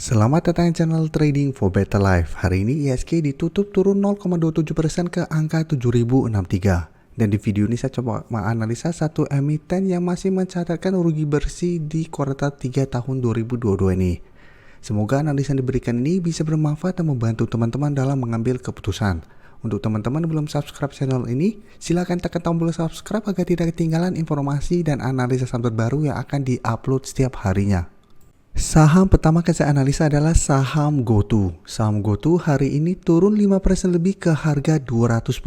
Selamat datang di channel Trading for Better Life. Hari ini IHSG ditutup turun 0,27% ke angka 7063. Dan di video ini saya coba menganalisa satu emiten yang masih mencatatkan rugi bersih di kuartal 3 tahun 2022 ini. Semoga analisa yang diberikan ini bisa bermanfaat dan membantu teman-teman dalam mengambil keputusan. Untuk teman-teman yang belum subscribe channel ini, silakan tekan tombol subscribe agar tidak ketinggalan informasi dan analisa saham terbaru yang akan diupload setiap harinya. Saham pertama yang saya analisa adalah saham GoTo. Saham GoTo hari ini turun 5% lebih ke harga 210.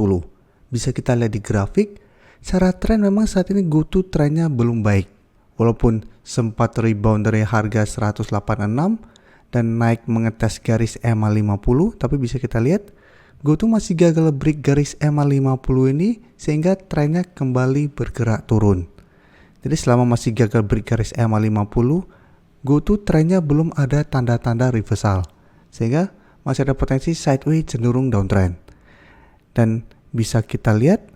Bisa kita lihat di grafik, secara tren memang saat ini GoTo trennya belum baik. Walaupun sempat rebound dari harga 186 dan naik mengetes garis EMA 50, tapi bisa kita lihat GoTo masih gagal break garis EMA 50 ini sehingga trennya kembali bergerak turun. Jadi selama masih gagal break garis EMA 50, GoTo trennya belum ada tanda-tanda reversal, sehingga masih ada potensi sideways cenderung downtrend. Dan bisa kita lihat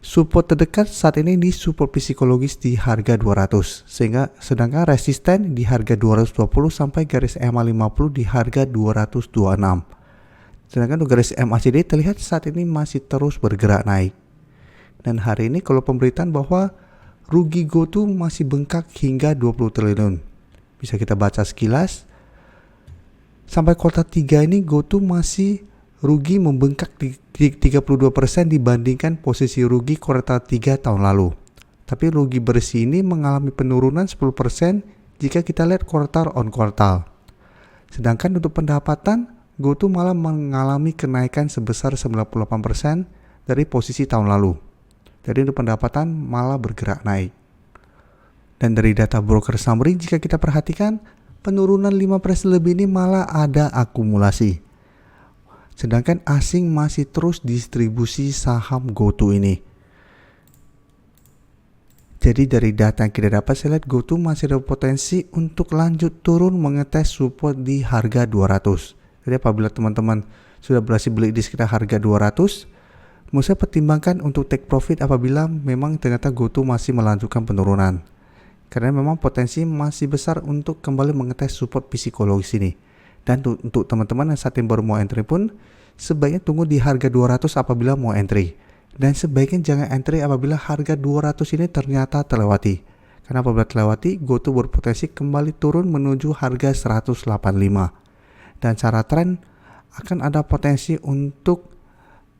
support terdekat saat ini di support psikologis di harga 200, sehingga sedangkan resisten di harga 220 sampai garis EMA 50 di harga 226. Sedangkan untuk garis MACD terlihat saat ini masih terus bergerak naik. Dan hari ini kalau pemberitaan bahwa rugi GoTo masih bengkak hingga 20 triliun. Bisa kita baca sekilas, sampai kuartal 3 ini GoTo masih rugi membengkak di 32% dibandingkan posisi rugi kuartal 3 tahun lalu. Tapi rugi bersih ini mengalami penurunan 10% jika kita lihat kuartal on kuartal. Sedangkan untuk pendapatan, GoTo malah mengalami kenaikan sebesar 98% dari posisi tahun lalu. Jadi untuk pendapatan malah bergerak naik. Dan dari data broker summary jika kita perhatikan, penurunan 5% lebih ini malah ada akumulasi. Sedangkan asing masih terus distribusi saham GoTo ini. Jadi dari data yang kita dapat, saya lihat GoTo masih ada potensi untuk lanjut turun mengetes support di harga 200. Jadi apabila teman-teman sudah berhasil beli di sekitar harga 200, menurut saya pertimbangkan untuk take profit apabila memang ternyata GoTo masih melanjutkan penurunan. Karena memang potensi masih besar untuk kembali mengetes support psikologis ini. Dan untuk teman-teman yang saat ini baru mau entry pun, sebaiknya tunggu di harga 200 apabila mau entry. Dan sebaiknya jangan entry apabila harga 200 ini ternyata terlewati. Karena apabila terlewati, GoTo berpotensi kembali turun menuju harga 185. Dan secara tren akan ada potensi untuk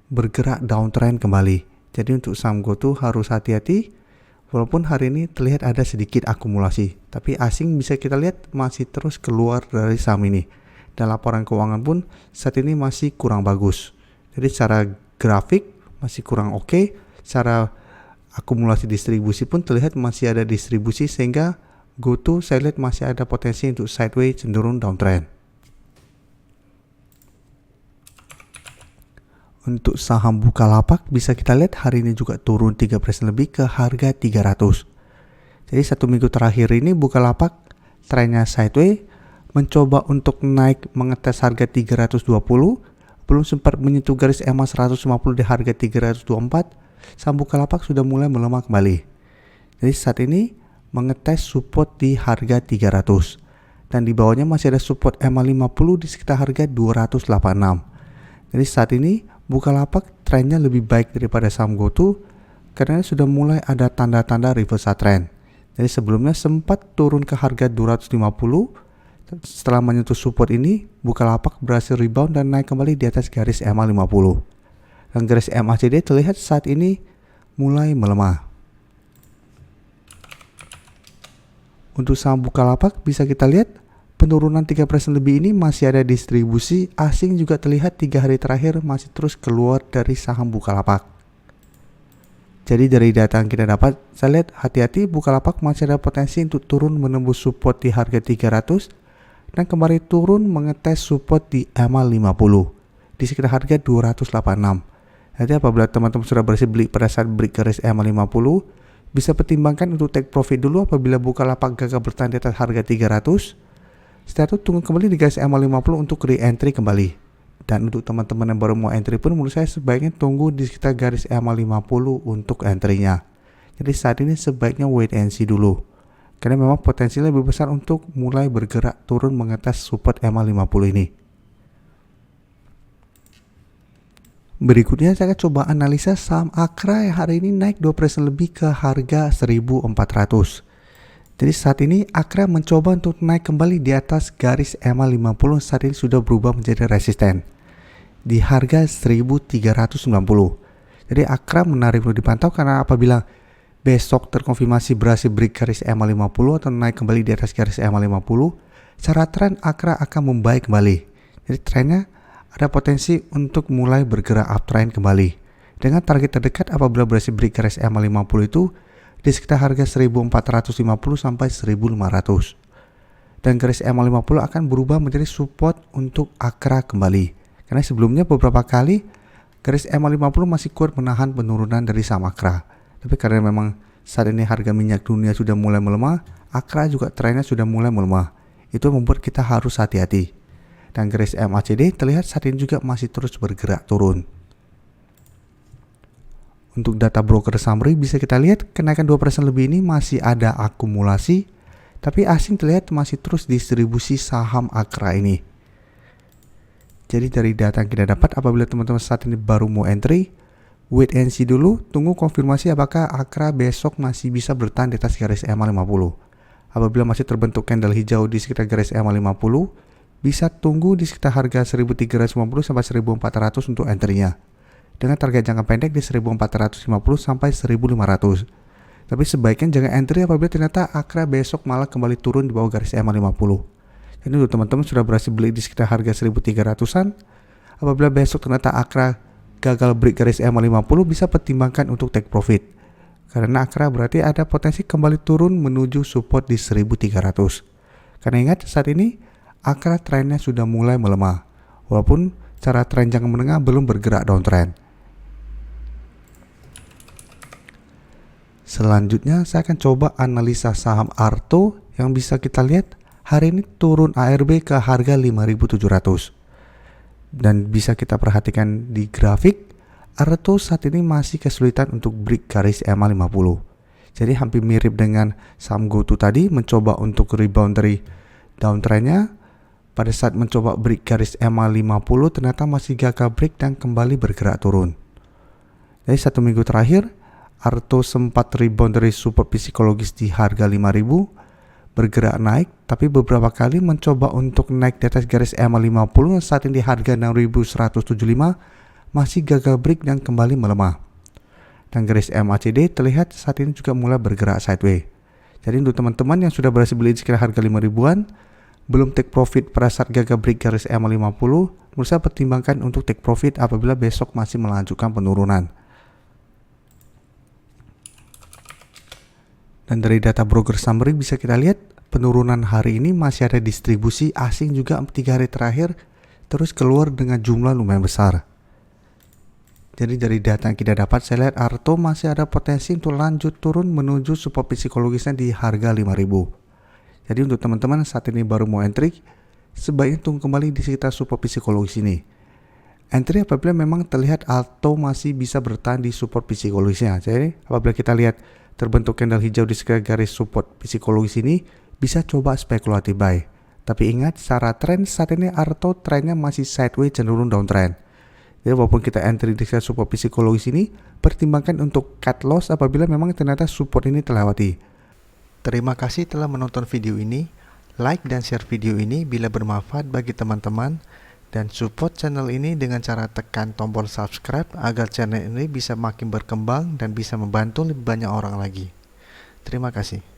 bergerak downtrend kembali. Jadi untuk saham GoTo harus hati-hati. Walaupun hari ini terlihat ada sedikit akumulasi, tapi asing bisa kita lihat masih terus keluar dari saham ini. Dan laporan keuangan pun saat ini masih kurang bagus. Jadi secara grafik masih kurang oke. Secara akumulasi distribusi pun terlihat masih ada distribusi, sehingga GoTo saya lihat masih ada potensi untuk sideways cenderung downtrend. Untuk saham Bukalapak bisa kita lihat hari ini juga turun 3% lebih ke harga 300. Jadi satu minggu terakhir ini Bukalapak trennya sideways, mencoba untuk naik mengetes harga 320, belum sempat menyentuh garis EMA 150 di harga 324, saham Bukalapak sudah mulai melemah kembali. Jadi saat ini mengetes support di harga 300 dan di bawahnya masih ada support EMA 50 di sekitar harga 286. Jadi saat ini Bukalapak trennya lebih baik daripada saham GoTo karena sudah mulai ada tanda-tanda reversal trend. Jadi sebelumnya sempat turun ke harga 250, setelah menyentuh support ini Bukalapak berhasil rebound dan naik kembali di atas garis EMA 50. Dan garis MACD terlihat saat ini mulai melemah. Untuk saham Bukalapak bisa kita lihat penurunan 3% lebih ini masih ada distribusi. Asing juga terlihat 3 hari terakhir masih terus keluar dari saham Bukalapak. Jadi dari data yang kita dapat, saya lihat hati-hati Bukalapak masih ada potensi untuk turun menembus support di harga 300 dan kembali turun mengetes support di EMA 50 di sekitar harga 286. Jadi apabila teman-teman sudah berhasil beli pada saat break garis EMA 50, bisa pertimbangkan untuk take profit dulu apabila Bukalapak gagal bertahan di atas harga 300. Setelah itu tunggu kembali di garis EMA 50 untuk re-entry kembali. Dan untuk teman-teman yang baru mau entry pun menurut saya sebaiknya tunggu di sekitar garis EMA 50 untuk entry-nya. Jadi saat ini sebaiknya wait and see dulu. karena memang potensi lebih besar untuk mulai bergerak turun mengetes support EMA50 ini. Berikutnya saya akan coba analisa saham Akra yang hari ini naik 2% lebih ke harga 1.400. Jadi saat ini Akra mencoba untuk naik kembali di atas garis EMA50, saat ini sudah berubah menjadi resisten di harga 1.390. Jadi Akra menarik untuk dipantau karena apabila besok terkonfirmasi berhasil break garis EMA50 atau naik kembali di atas garis EMA50, secara tren Akra akan membaik kembali. Jadi trennya ada potensi untuk mulai bergerak uptrend kembali. Dengan target terdekat apabila berhasil break garis EMA50 itu di sekitar harga 1.450 sampai 1.500. Dan garis EMA50 akan berubah menjadi support untuk Akra kembali. Karena sebelumnya beberapa kali garis EMA50 masih kuat menahan penurunan dari saham Akra. Tapi karena memang saat ini harga minyak dunia sudah mulai melemah, Akra juga trennya sudah mulai melemah. Itu membuat kita harus hati-hati. Dan garis MACD terlihat saat ini juga masih terus bergerak turun. Untuk data broker summary bisa kita lihat kenaikan 2% lebih ini masih ada akumulasi, tapi asing terlihat masih terus distribusi saham Akra ini. Jadi dari data yang kita dapat, apabila teman-teman saat ini baru mau entry, wait and see dulu, tunggu konfirmasi apakah Akra besok masih bisa bertahan di atas garis EMA50. Apabila masih terbentuk candle hijau di sekitar garis EMA50, bisa tunggu di sekitar harga 1.350 sampai 1.400 untuk entry-nya. Dengan target jangka pendek di 1.450 sampai 1.500. Tapi sebaiknya jangan entry apabila ternyata Akra besok malah kembali turun di bawah garis EMA50. Jadi untuk teman-teman sudah berhasil beli di sekitar harga 1.300-an, apabila besok ternyata Akra gagal break garis EMA50 bisa pertimbangkan untuk take profit. Karena Akra berarti ada potensi kembali turun menuju support di 1.300. Karena ingat saat ini Akra trennya sudah mulai melemah, walaupun cara tren jangka menengah belum bergerak downtrend. Selanjutnya saya akan coba analisa saham Arto yang bisa kita lihat hari ini turun ARB ke harga 5.700. Dan bisa kita perhatikan di grafik, Arto saat ini masih kesulitan untuk break garis EMA50. Jadi hampir mirip dengan saham GoTo tadi, mencoba untuk rebound dari downtrendnya. Pada saat mencoba break garis EMA50 ternyata masih gagal break dan kembali bergerak turun. Jadi 1 minggu terakhir Arto sempat rebound dari support psikologis di harga 5.000, bergerak naik, tapi beberapa kali mencoba untuk naik di atas garis EMA50 saat ini di harga 6.175 masih gagal break dan kembali melemah. Dan garis MACD terlihat saat ini juga mulai bergerak sideways. Jadi untuk teman-teman yang sudah berhasil beli di sekitar harga 5.000-an, belum take profit pada saat gagal break garis EMA50, menurut saya pertimbangkan untuk take profit apabila besok masih melanjutkan penurunan. Dan dari data broker summary bisa kita lihat penurunan hari ini masih ada distribusi asing juga 3 hari terakhir terus keluar dengan jumlah lumayan besar. Jadi dari data yang kita dapat saya lihat Arto masih ada potensi untuk lanjut turun menuju support psikologisnya di harga 5.000. Jadi untuk teman-teman saat ini baru mau entry, sebaiknya tunggu kembali di sekitar support psikologis ini. Entry apabila memang terlihat Arto masih bisa bertahan di support psikologisnya. Jadi apabila kita lihat terbentuk candle hijau di sekitar garis support psikologis ini, bisa coba spekulatif buy. Tapi ingat secara tren saat ini Arto trennya masih sideways cenderung downtrend. Jadi walaupun kita entry di sekitar support psikologis ini, pertimbangkan untuk cut loss apabila memang ternyata support ini terlewati. Terima kasih telah menonton video ini. Like dan share video ini bila bermanfaat bagi teman-teman. Dan support channel ini dengan cara tekan tombol subscribe agar channel ini bisa makin berkembang dan bisa membantu lebih banyak orang lagi. Terima kasih.